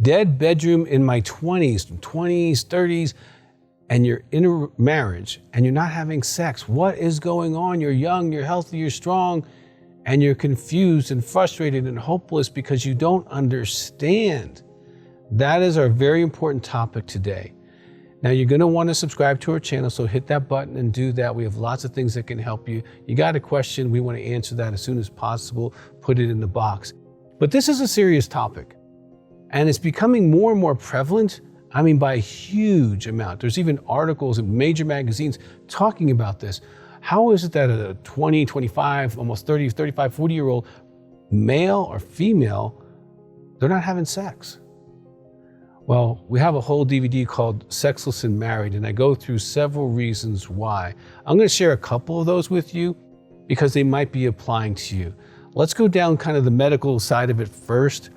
Dead bedroom in my 20s, 30s, and you're in a marriage and you're not having sex. What is going on? You're young, you're healthy, you're strong, and you're confused and frustrated and hopeless because you don't understand. That is our very important topic today. Now, you're going to want to subscribe to our channel, so hit that button and do that. We have lots of things that can help you. You got a question, we want to answer that as soon as possible. Put it in the box. But this is a serious topic, and it's becoming more and more prevalent. I mean, by a huge amount. There's even articles in major magazines talking about this. How is it that a 20, 25, almost 30, 35, 40-year-old male or female, they're not having sex? Well, we have a whole DVD called Sexless and Married, and I go through several reasons why. I'm going to share a couple of those with you because they might be applying to you. Let's go down kind of the medical side of it first.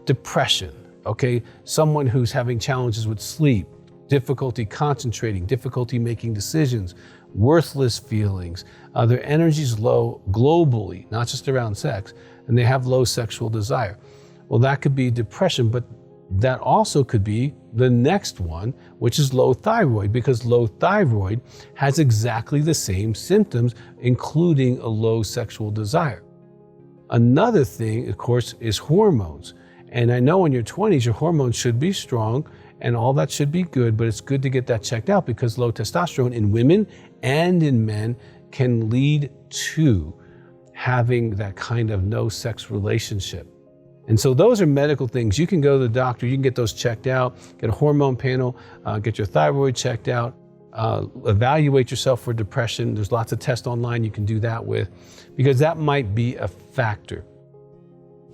Depression, okay? Someone who's having challenges with sleep, difficulty concentrating, difficulty making decisions, worthless feelings. Their energy's low globally, not just around sex, and they have low sexual desire. Well, that could be depression, but that also could be the next one, which is low thyroid, because low thyroid has exactly the same symptoms, including a low sexual desire. Another thing, of course, is hormones. And I know in your 20s, your hormones should be strong and all that should be good, but it's good to get that checked out because low testosterone in women and in men can lead to having that kind of no sex relationship. And so those are medical things. You can go to the doctor, you can get those checked out, get a hormone panel, get your thyroid checked out, evaluate yourself for depression. There's lots of tests online you can do that with, because that might be a factor.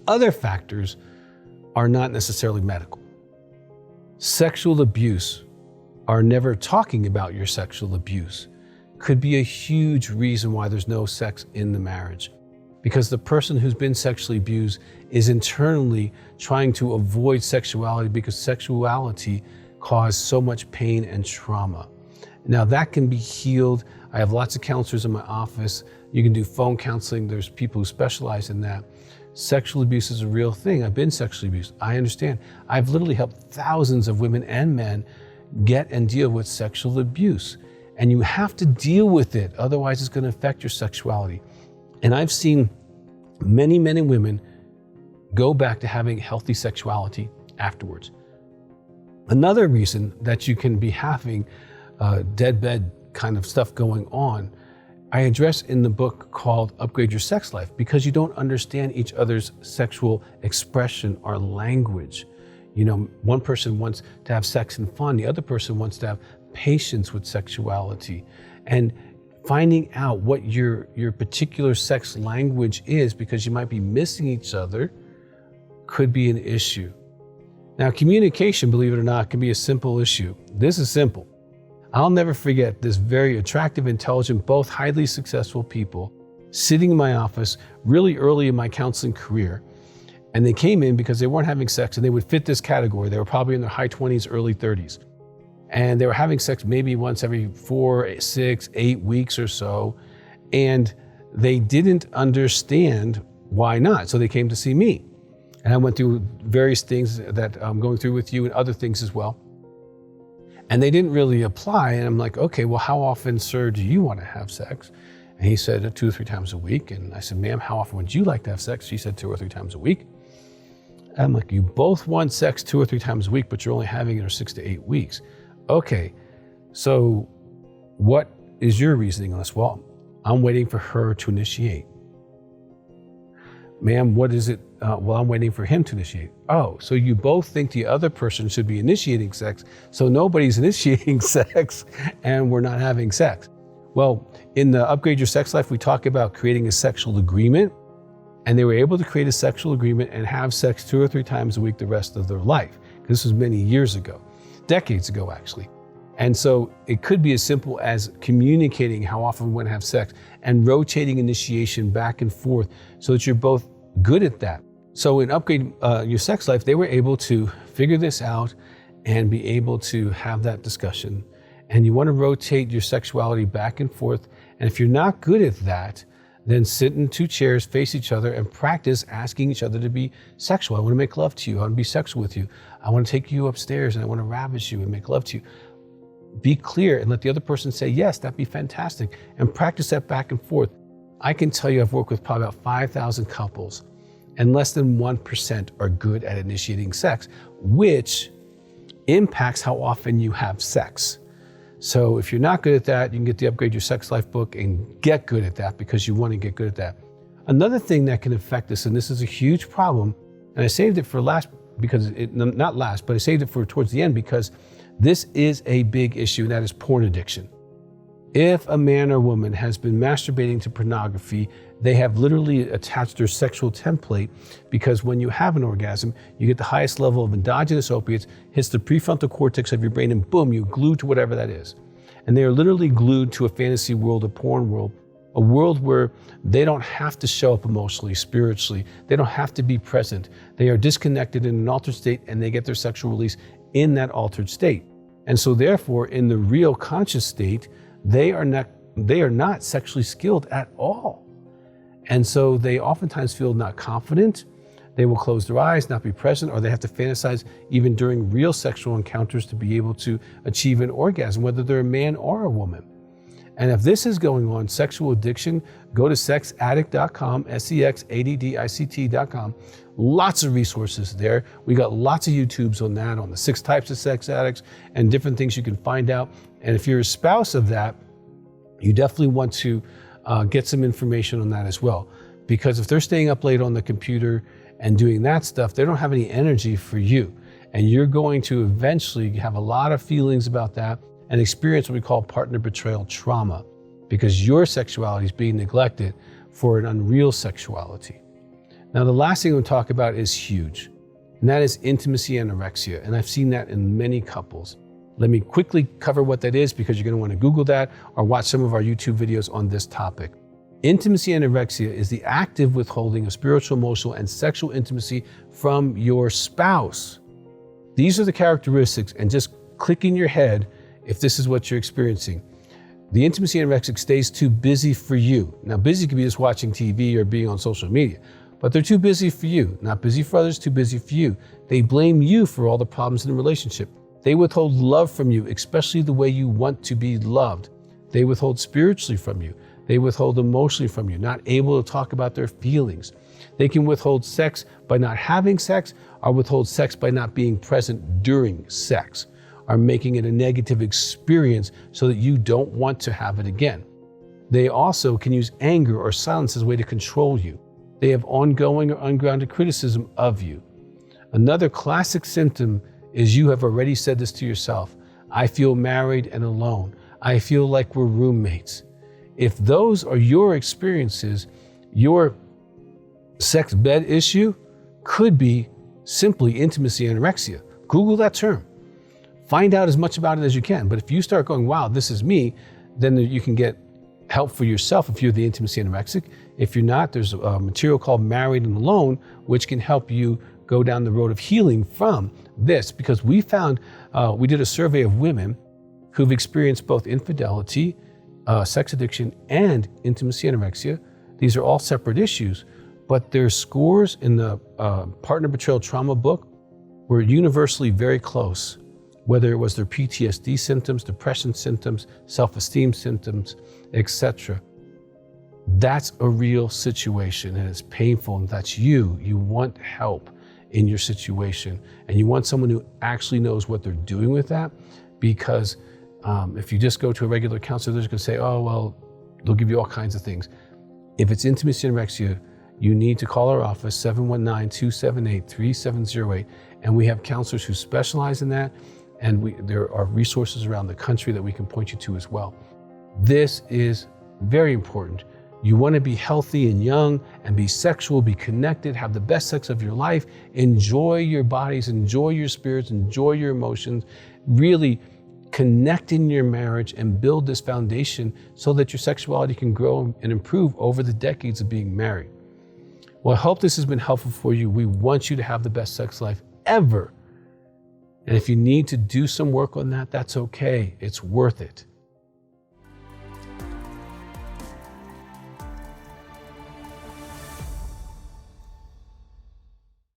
Other factors are not necessarily medical. Sexual abuse, or never talking about your sexual abuse, could be a huge reason why there's no sex in the marriage. Because the person who's been sexually abused is internally trying to avoid sexuality because sexuality caused so much pain and trauma. Now that can be healed. I have lots of counselors in my office. You can do phone counseling. There's people who specialize in that. Sexual abuse is a real thing. I've been sexually abused. I understand. I've literally helped thousands of women and men get and deal with sexual abuse. And you have to deal with it. Otherwise, it's going to affect your sexuality. And I've seen many men and women go back to having healthy sexuality afterwards. Another reason that you can be having dead bed kind of stuff going on, I address in the book called Upgrade Your Sex Life, because you don't understand each other's sexual expression or language. You know, one person wants to have sex and fun, the other person wants to have patience with sexuality. And finding out what your particular sex language is, because you might be missing each other, could be an issue. Now, communication, believe it or not, can be a simple issue. This is simple. I'll never forget this very attractive, intelligent, both highly successful people sitting in my office really early in my counseling career. And they came in because they weren't having sex, and they would fit this category. They were probably in their high 20s, early 30s. And they were having sex maybe once every 4, 6, 8 weeks or so. And they didn't understand why not. So they came to see me. And I went through various things that I'm going through with you and other things as well. And they didn't really apply. And I'm like, okay, well, how often, sir, do you want to have sex? And he said 2 or 3 times a week. And I said, ma'am, how often would you like to have sex? She said 2 or 3 times a week. And I'm like, you both want sex 2 or 3 times a week, but you're only having it for 6 to 8 weeks. Okay, so what is your reasoning on this? Well, I'm waiting for her to initiate. Ma'am, what is it? Well, I'm waiting for him to initiate. Oh, so you both think the other person should be initiating sex, so nobody's initiating sex and we're not having sex. Well, in the Upgrade Your Sex Life, we talk about creating a sexual agreement, and they were able to create a sexual agreement and have sex 2 or 3 times a week the rest of their life. This was many years ago. Decades ago, actually. And so it could be as simple as communicating how often we want to have sex and rotating initiation back and forth so that you're both good at that. So in Upgrade Your Sex Life, they were able to figure this out and be able to have that discussion. And you want to rotate your sexuality back and forth. And if you're not good at that, then sit in two chairs, face each other, and practice asking each other to be sexual. I want to make love to you. I want to be sexual with you. I want to take you upstairs and I want to ravish you and make love to you. Be clear and let the other person say, yes, that'd be fantastic. And practice that back and forth. I can tell you I've worked with probably about 5,000 couples, and less than 1% are good at initiating sex, which impacts how often you have sex. So if you're not good at that, you can get the Upgrade Your Sex Life book and get good at that because you want to get good at that. Another thing that can affect this, and this is a huge problem, and I saved it for last because not last, but I saved it for towards the end because this is a big issue, and that is porn addiction. If a man or woman has been masturbating to pornography, they have literally attached their sexual template because when you have an orgasm, you get the highest level of endogenous opiates, hits the prefrontal cortex of your brain, and boom, you're glued to whatever that is. And they are literally glued to a fantasy world, a porn world, a world where they don't have to show up emotionally, spiritually. They don't have to be present. They are disconnected in an altered state and they get their sexual release in that altered state. And so therefore, in the real conscious state, they are not sexually skilled at all. And so they oftentimes feel not confident. They will close their eyes, not be present, or they have to fantasize even during real sexual encounters to be able to achieve an orgasm, whether they're a man or a woman. And if this is going on, sexual addiction, go to sexaddict.com, sexaddict.com. Lots of resources there. We got lots of YouTubes on that, on the 6 types of sex addicts and different things you can find out. And if you're a spouse of that, you definitely want to get some information on that as well. Because if they're staying up late on the computer and doing that stuff, they don't have any energy for you. And you're going to eventually have a lot of feelings about that and experience what we call partner betrayal trauma because your sexuality is being neglected for an unreal sexuality. Now, the last thing I'm going to talk about is huge, and that is intimacy anorexia. And I've seen that in many couples. Let me quickly cover what that is because you're going to want to Google that or watch some of our YouTube videos on this topic. Intimacy anorexia is the active withholding of spiritual, emotional, and sexual intimacy from your spouse. These are the characteristics, and just click in your head if this is what you're experiencing. The intimacy anorexic stays too busy for you. Now, busy could be just watching TV or being on social media, but they're too busy for you. Not busy for others, too busy for you. They blame you for all the problems in the relationship. They withhold love from you, especially the way you want to be loved. They withhold spiritually from you. They withhold emotionally from you, not able to talk about their feelings. They can withhold sex by not having sex, or withhold sex by not being present during sex, or making it a negative experience so that you don't want to have it again. They also can use anger or silence as a way to control you. They have ongoing or ungrounded criticism of you. Another classic symptom is you have already said this to yourself. I feel married and alone. I feel like we're roommates. If those are your experiences, your sex bed issue could be simply intimacy anorexia. Google that term. Find out as much about it as you can. But if you start going, wow, this is me, then you can get help for yourself if you're the intimacy anorexic. If you're not, there's a material called Married and Alone, which can help you go down the road of healing from this. Because we found, we did a survey of women who've experienced both infidelity, sex addiction, and intimacy anorexia. These are all separate issues, but their scores in the partner betrayal trauma book were universally very close, whether it was their PTSD symptoms, depression symptoms, self-esteem symptoms, etc. That's a real situation and it's painful, and that's you. You want help in your situation, and you want someone who actually knows what they're doing with that, because if you just go to a regular counselor, they're just going to say, oh, well, they'll give you all kinds of things. If it's intimacy anorexia, you need to call our office, 719-278-3708, and we have counselors who specialize in that, and there are resources around the country that we can point you to as well. This is very important. You want to be healthy and young and be sexual, be connected, have the best sex of your life, enjoy your bodies, enjoy your spirits, enjoy your emotions, really connect in your marriage and build this foundation so that your sexuality can grow and improve over the decades of being married. Well, I hope this has been helpful for you. We want you to have the best sex life ever. And if you need to do some work on that, that's okay. It's worth it.